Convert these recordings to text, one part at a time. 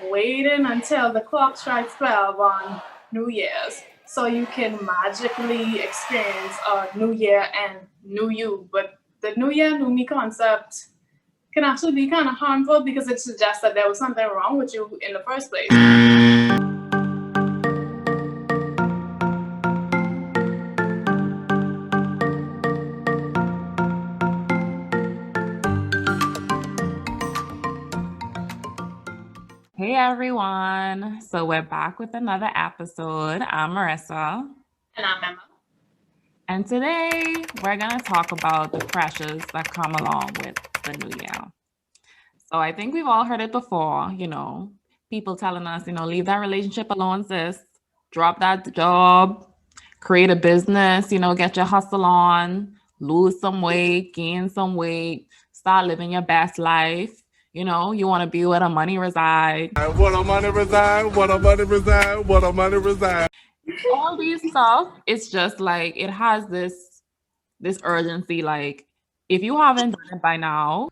waiting until the clock strikes 12 on New Year's so you can magically experience a new year and new you. But the new year, new me concept can actually be kind of harmful because it suggests that there was something wrong with you in the first place. Hey everyone. So we're back with another episode. I'm Marissa. And I'm Emma. And today we're going to talk about the pressures that come along with the new year. So I think we've all heard it before, people telling us, leave that relationship alone, sis, drop that job, create a business, get your hustle on, lose some weight, gain some weight, start living your best life. You want to be where the money resides. Where the money reside, where the money reside, where the money reside. All these stuff, it's just like, it has this urgency. Like, if you haven't done it by now,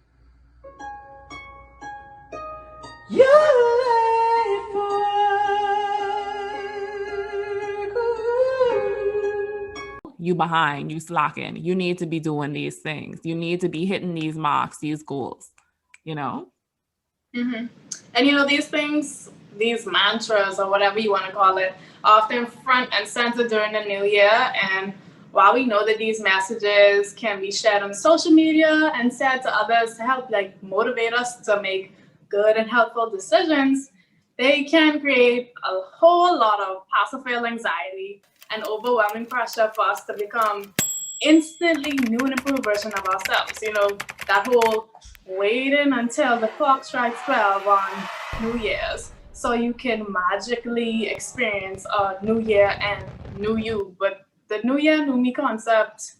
you behind, you slacking. You need to be doing these things. You need to be hitting these marks, these goals, Mm-hmm. And these things, these mantras or whatever you want to call it, often front and center during the new year. And while we know that these messages can be shared on social media and said to others to help motivate us to make good and helpful decisions, they can create a whole lot of pass-or-fail anxiety and overwhelming pressure for us to become instantly new and improved version of ourselves. That whole waiting until the clock strikes 12 on New Year's so you can magically experience a new year and new you. But the new year, new me concept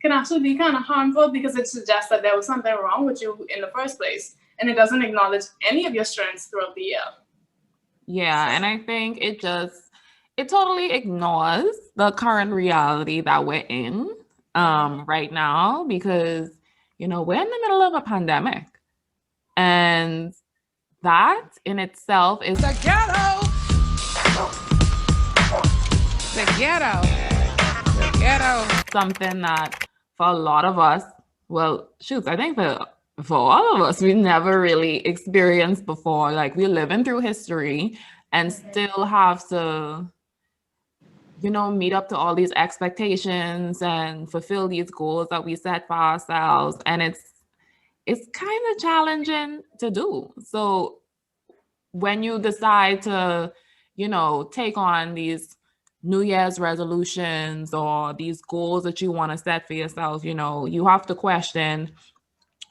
can actually be kind of harmful because it suggests that there was something wrong with you in the first place, and it doesn't acknowledge any of your strengths throughout the year. Yeah, and I think it totally ignores the current reality that we're in right now, because we're in the middle of a pandemic, and that in itself is The ghetto. The ghetto. The ghetto. something that for a lot of us, I think for all of us, we never really experienced before. Like, we're living through history and still have to meet up to all these expectations and fulfill these goals that we set for ourselves. And it's kind of challenging to do. So when you decide to, take on these New Year's resolutions or these goals that you want to set for yourself, you have to question,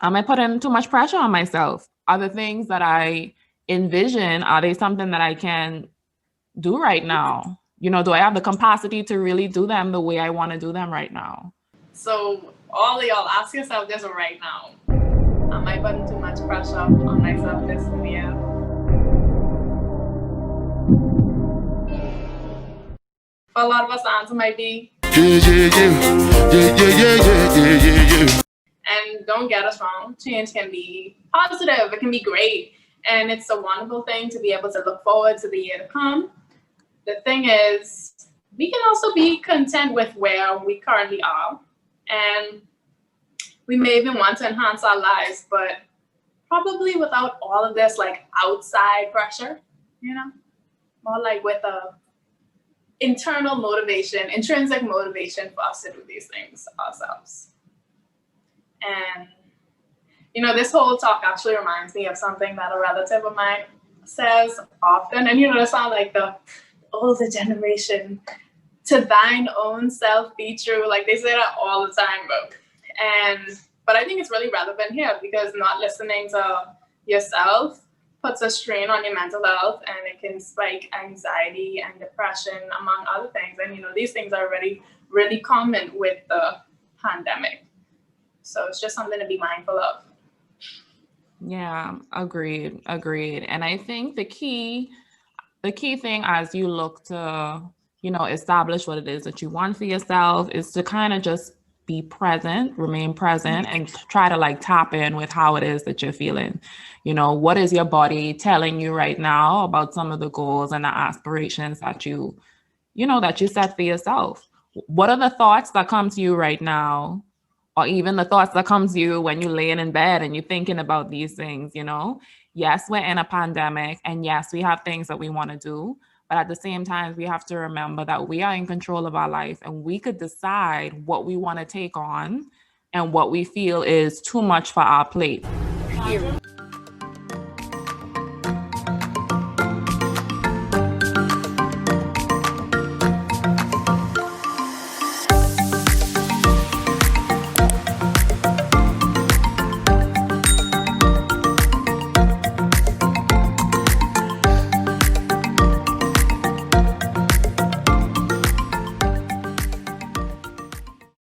am I putting too much pressure on myself? Are the things that I envision, are they something that I can do right now? Do I have the capacity to really do them the way I want to do them right now? So all of y'all, ask yourself this right now. Am I putting too much pressure on myself this year? For a lot of us, the answer might be And don't get us wrong, change can be positive, it can be great, and it's a wonderful thing to be able to look forward to the year to come. The thing is, we can also be content with where we currently are, and we may even want to enhance our lives, but probably without all of this outside pressure, more with a internal motivation, intrinsic motivation for us to do these things ourselves. And this whole talk actually reminds me of something that a relative of mine says often, and it sounds like the older generation, to thine own self be true. Like, they say that all the time, but I think it's really relevant here because not listening to yourself puts a strain on your mental health, and it can spike anxiety and depression, among other things. And these things are already really common with the pandemic, so it's just something to be mindful of. Yeah, agreed. And I think the key thing as you look to establish what it is that you want for yourself is to kind of just be present, remain present, and try to like tap in with how it is that you're feeling. You know, what is your body telling you right now about some of the goals and the aspirations that you set for yourself? What are the thoughts that come to you right now? Or even the thoughts that come to you when you're laying in bed and you're thinking about these things, you know? Yes, we're in a pandemic, and yes, we have things that we want to do. But at the same time, we have to remember that we are in control of our life, and we could decide what we want to take on and what we feel is too much for our plate.